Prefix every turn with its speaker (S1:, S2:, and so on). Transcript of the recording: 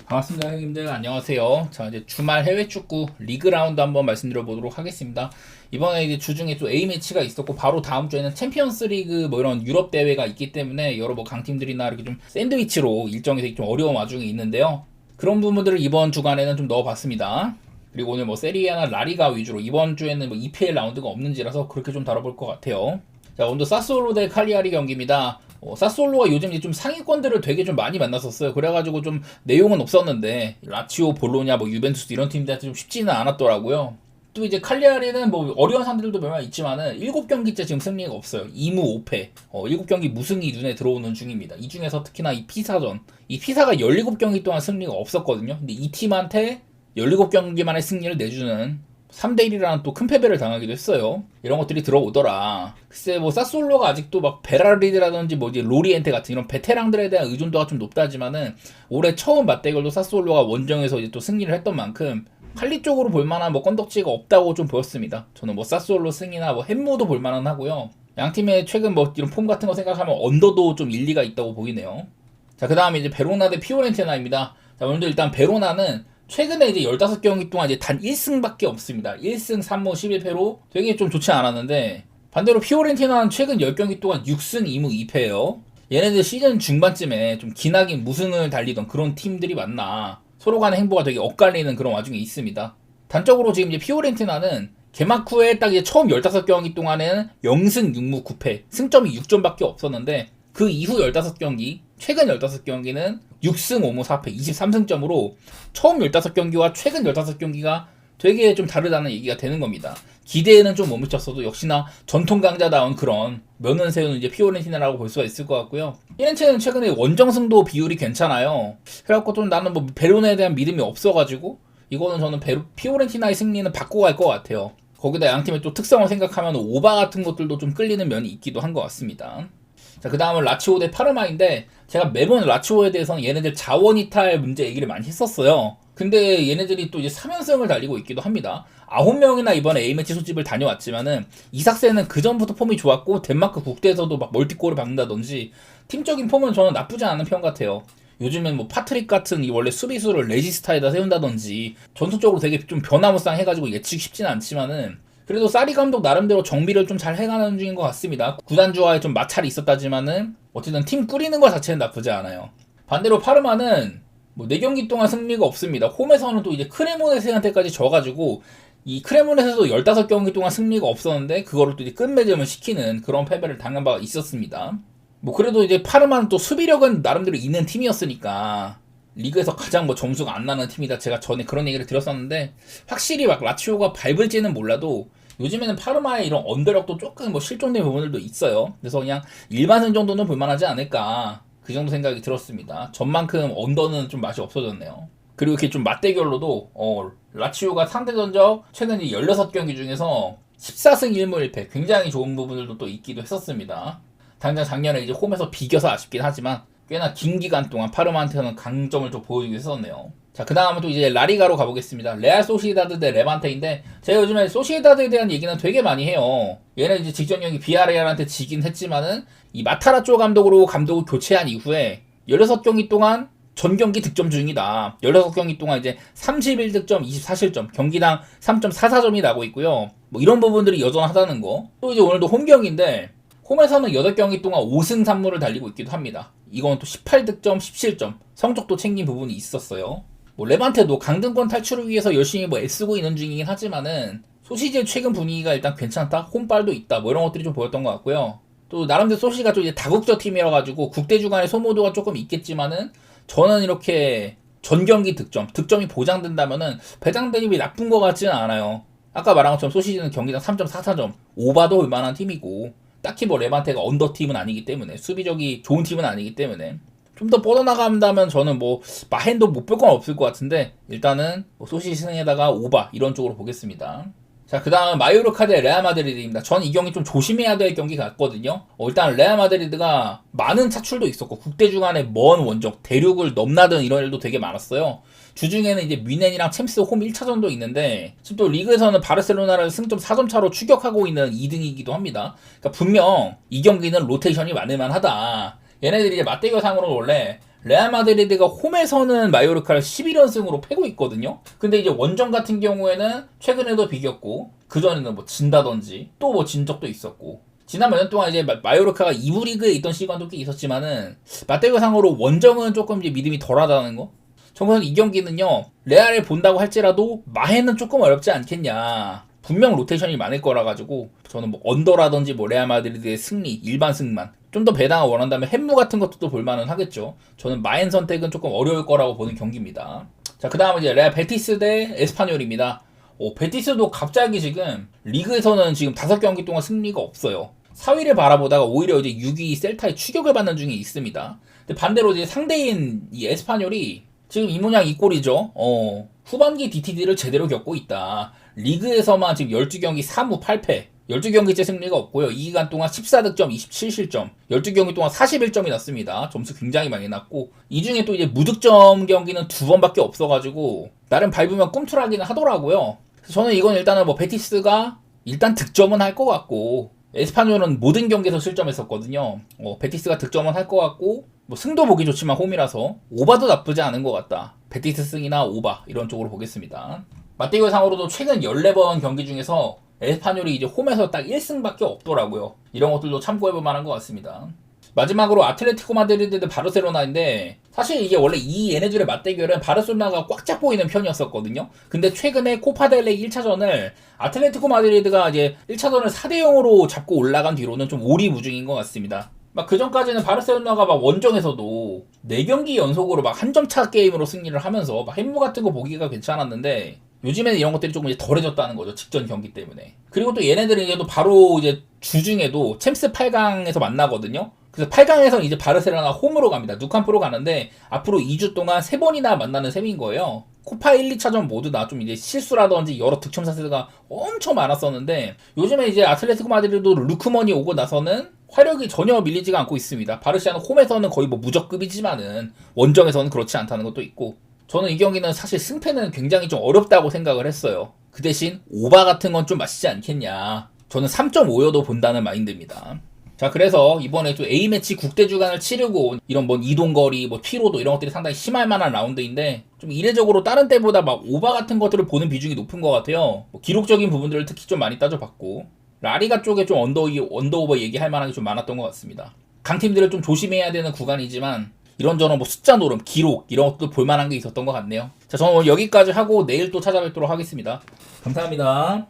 S1: 반갑습니다, 형님들. 안녕하세요. 자, 이제 주말 해외 축구 리그 라운드 한번 말씀드려 보도록 하겠습니다. 이번에 이제 주중에 또 A매치가 있었고, 바로 다음 주에는 챔피언스 리그 뭐 이런 유럽 대회가 있기 때문에 여러 뭐 강팀들이나 이렇게 좀 샌드위치로 일정이 좀 어려운 와중에 있는데요. 그런 부분들을 이번 주간에는 좀 넣어봤습니다. 그리고 오늘 뭐 세리아나 라리가 위주로 이번 주에는 뭐 EPL 라운드가 없는지라서 그렇게 좀 다뤄볼 것 같아요. 자, 오늘 사스올로 대 칼리아리 경기입니다. 사스올로가 요즘 이제 좀 상위권들을 되게 좀 많이 만났었어요. 그래가지고 좀 내용은 없었는데 라치오, 볼로냐, 뭐 유벤투스 이런 팀들한테 좀 쉽지는 않았더라고요. 또 이제 칼리아리는 뭐 어려운 상대들도 몇몇 있지만은 7경기째 지금 승리가 없어요. 2무 5패. 7경기 무승이 눈에 들어오는 중입니다. 이 중에서 특히나 이 피사전. 이 피사가 17경기 동안 승리가 없었거든요. 근데 이 팀한테 17경기만의 승리를 내주는 3대1이라는 또 큰 패배를 당하기도 했어요. 이런 것들이 들어오더라. 글쎄, 뭐, 사솔로가 아직도 막 베라리드라든지 뭐, 이제 로리엔테 같은 이런 베테랑들에 대한 의존도가 좀 높다지만은, 올해 처음 맞대결도 사솔로가 원정에서 이제 또 승리를 했던 만큼, 칼리 쪽으로 볼만한 뭐 건덕지가 없다고 좀 보였습니다. 저는 뭐, 사솔로 승이나 뭐, 햄무도 볼만한 하고요. 양 팀의 최근 뭐, 이런 폼 같은 거 생각하면 언더도 좀 일리가 있다고 보이네요. 자, 그 다음에 이제 베로나 대 피오렌티나입니다. 자, 오늘도 일단 베로나는 최근에 이제 15경기 동안 이제 단 1승밖에 없습니다. 1승 3무 11패로 되게 좀 좋지 않았는데, 반대로 피오렌티나는 최근 10경기 동안 6승 2무 2패예요. 얘네들 시즌 중반쯤에 좀 기나긴 무승을 달리던 그런 팀들이 맞나, 서로 간의 행보가 되게 엇갈리는 그런 와중에 있습니다. 단적으로 지금 이제 피오렌티나는 개막 후에 딱 이제 처음 15경기 동안에는 0승 6무 9패, 승점이 6점밖에 없었는데, 그 이후 15경기, 최근 15경기는 6승 5무 4패 23승점으로 처음 15경기와 최근 15경기가 되게 좀 다르다는 얘기가 되는 겁니다. 기대에는 좀 못 미쳤어도 역시나 전통 강자다운 그런 면은 세우는 이제 피오렌티나라고 볼 수가 있을 것 같고요. 피렌체는 최근에 원정승도 비율이 괜찮아요. 그래갖고 좀 나는 뭐 베로나에 대한 믿음이 없어가지고 이거는 저는 피오렌티나의 승리는 받고 갈 것 같아요. 거기다 양팀의 또 특성을 생각하면 오바 같은 것들도 좀 끌리는 면이 있기도 한 것 같습니다. 자, 그 다음은 라치오 대 파르마인데, 제가 매번 라치오에 대해서는 얘네들 자원 이탈 문제 얘기를 많이 했었어요. 근데 얘네들이 또 이제 3연승을 달리고 있기도 합니다. 9명이나 이번에 A매치 소집을 다녀왔지만은, 이삭세는 그전부터 폼이 좋았고, 덴마크 국대에서도 막 멀티골을 박는다든지, 팀적인 폼은 저는 나쁘지 않은 편 같아요. 요즘엔 뭐 파트릭 같은 이 원래 수비수를 레지스타에다 세운다든지, 전투적으로 되게 좀 변화무쌍 해가지고 예측 쉽진 않지만은, 그래도 사리 감독 나름대로 정비를 좀 잘 해가는 중인 것 같습니다. 구단주와의 좀 마찰이 있었다지만은 어쨌든 팀 꾸리는 것 자체는 나쁘지 않아요. 반대로 파르마는 뭐 4경기 동안 승리가 없습니다. 홈에서는 또 이제 크레모네스한테까지 져가지고 이 크레모네스도 15경기 동안 승리가 없었는데 그거를 또 이제 끝맺음을 시키는 그런 패배를 당한 바가 있었습니다. 뭐 그래도 이제 파르마는 또 수비력은 나름대로 있는 팀이었으니까 리그에서 가장 뭐 점수가 안 나는 팀이다. 제가 전에 그런 얘기를 드렸었는데 확실히 막 라치오가 밟을지는 몰라도 요즘에는 파르마의 이런 언더력도 조금 뭐 실종된 부분들도 있어요. 그래서 그냥 일반승 정도는 볼만하지 않을까, 그 정도 생각이 들었습니다. 전만큼 언더는 좀 맛이 없어졌네요. 그리고 이렇게 좀 맞대결로도 라치오가 상대 전적 최근 16경기 중에서 14승 1무 1패 굉장히 좋은 부분들도 또 있기도 했었습니다. 당장 작년에 이제 홈에서 비겨서 아쉽긴 하지만 꽤나 긴 기간 동안 파르마한테는 강점을 좀 보여주고 있었네요. 자, 그 다음은 또 이제 라리가로 가보겠습니다. 레알 소시에다드 대 레반테인데, 제가 요즘에 소시에다드에 대한 얘기는 되게 많이 해요. 얘는 이제 직전 경기 비아레알한테 지긴 했지만은, 이 마타라쪼 감독으로 감독을 교체한 이후에 16경기 동안 전 경기 득점 중이다. 16경기 동안 이제 31득점, 24실점, 경기당 3.44점이 나고 있고요. 뭐 이런 부분들이 여전하다는 거. 또 이제 오늘도 홈 경기인데, 홈에서는 8경기 동안 5승 3무를 달리고 있기도 합니다. 이건 또 18득점, 17점, 성적도 챙긴 부분이 있었어요. 뭐 레반테도 강등권 탈출을 위해서 열심히 뭐 애쓰고 있는 중이긴 하지만은 소시지의 최근 분위기가 일단 괜찮다, 홈빨도 있다, 뭐 이런 것들이 좀 보였던 것 같고요. 또 나름대로 소시가 좀 이제 다국적 팀이라 가지고 국대 주간의 소모도가 조금 있겠지만은 저는 이렇게 전경기 득점이 보장된다면은 배당 대입이 나쁜 것 같지는 않아요. 아까 말한 것처럼 소시지는 경기당 3.44점, 오바도 얼마나 팀이고 딱히 뭐 레반테가 언더 팀은 아니기 때문에, 수비적이 좋은 팀은 아니기 때문에 좀 더 뻗어나간다면 저는 뭐 마헨도 못 볼 건 없을 것 같은데, 일단은 뭐 소시승에다가 오바 이런 쪽으로 보겠습니다. 자, 그 다음 마요르카 대 레알 마드리드입니다. 전 이 경기 좀 조심해야 될 경기 같거든요. 일단 레알 마드리드가 많은 차출도 있었고 국대 주간의 먼 원정 대륙을 넘나든 이런 일도 되게 많았어요. 주중에는 이제 뮌헨이랑 챔스 홈 1차전도 있는데, 지금 또 리그에서는 바르셀로나를 승점 4점 차로 추격하고 있는 2등이기도 합니다. 그러니까 분명 이 경기는 로테이션이 많을만하다. 얘네들이 이제 맞대결 상으로 원래 레알 마드리드가 홈에서는 마요르카를 11연승으로 패고 있거든요. 근데 이제 원정 같은 경우에는 최근에도 비겼고 그전에는 뭐 진다든지 또 뭐 진 적도 있었고 지난 몇 년 동안 이제 마요르카가 2부 리그에 있던 시간도 꽤 있었지만은 맞대결상으로 원정은 조금 이제 믿음이 덜하다는 거. 정말 이 경기는요 레알을 본다고 할지라도 마해는 조금 어렵지 않겠냐. 분명 로테이션이 많을 거라 가지고 저는 뭐 언더라든지 뭐 레알 마드리드의 승리 일반 승만 좀 더 배당을 원한다면 햄무 같은 것도 또 볼만은 하겠죠. 저는 마엔 선택은 조금 어려울 거라고 보는 경기입니다. 자, 그 다음은 이제 레알 베티스 대 에스파뇰입니다. 베티스도 갑자기 지금 리그에서는 지금 5경기 동안 승리가 없어요. 4위를 바라보다가 오히려 이제 6위 셀타에 추격을 받는 중에 있습니다. 근데 반대로 이제 상대인 이 에스파뇰이 지금 이 모양 이 꼴이죠. 후반기 DTD를 제대로 겪고 있다. 리그에서만 지금 12경기 3무 8패. 12경기째 승리가 없고요. 이 기간 동안 14득점, 27실점, 12경기 동안 41점이 났습니다. 점수 굉장히 많이 났고 이 중에 또 이제 무득점 경기는 2번밖에 없어가지고 나름 밟으면 꿈틀하기는 하더라고요. 그래서 저는 이건 일단은 뭐 베티스가 일단 득점은 할 것 같고 에스파뇰은 모든 경기에서 실점했었거든요. 베티스가 득점은 할 것 같고 뭐 승도 보기 좋지만 홈이라서 오바도 나쁘지 않은 것 같다. 베티스 승이나 오바 이런 쪽으로 보겠습니다. 맞대결상으로도 최근 14번 경기 중에서 에스파뇰이 이제 홈에서 딱 1승밖에 없더라고요. 이런 것들도 참고해볼 만한 것 같습니다. 마지막으로 아틀레티코 마드리드 대 바르셀로나인데 사실 이게 원래 이 얘네들의 맞대결은 바르셀로나가 꽉 잡고 있는 편이었었거든요. 근데 최근에 코파델레이 1차전을 아틀레티코 마드리드가 이제 1차전을 4대0으로 잡고 올라간 뒤로는 좀 오리무중인 것 같습니다. 막 그전까지는 바르셀로나가 막 원정에서도 4경기 연속으로 막 한 점 차 게임으로 승리를 하면서 막 햄무 같은 거 보기가 괜찮았는데 요즘에는 이런 것들이 조금 이제 덜해졌다는 거죠. 직전 경기 때문에. 그리고 또 얘네들은 이제 또 바로 이제 주중에도 챔스 8강에서 만나거든요. 그래서 8강에서 이제 바르셀로나 홈으로 갑니다. 누캄프로 가는데 앞으로 2주 동안 3번이나 만나는 셈인 거예요. 코파 1, 2차전 모두 다 좀 이제 실수라든지 여러 득점 사세가 엄청 많았었는데 요즘에 이제 아틀레티코 마드리드도 루크먼이 오고 나서는 화력이 전혀 밀리지가 않고 있습니다. 바르시아는 홈에서는 거의 뭐 무적급이지만은 원정에서는 그렇지 않다는 것도 있고 저는 이 경기는 사실 승패는 굉장히 좀 어렵다고 생각을 했어요. 그 대신 오바 같은 건 좀 맛있지 않겠냐. 저는 3.5여도 본다는 마인드입니다. 자, 그래서 이번에 좀 A매치 국대 주간을 치르고 이런 뭐 이동거리, 뭐 피로도 이런 것들이 상당히 심할 만한 라운드인데 좀 이례적으로 다른 때보다 막 오바 같은 것들을 보는 비중이 높은 것 같아요. 뭐 기록적인 부분들을 특히 좀 많이 따져봤고 라리가 쪽에 좀 언더오버 얘기할 만한 게 좀 많았던 것 같습니다. 강팀들을 좀 조심해야 되는 구간이지만 이런저런 뭐 숫자 노름, 기록 이런 것도 볼만한 게 있었던 것 같네요. 자, 저는 오늘 여기까지 하고 내일 또 찾아뵙도록 하겠습니다. 감사합니다.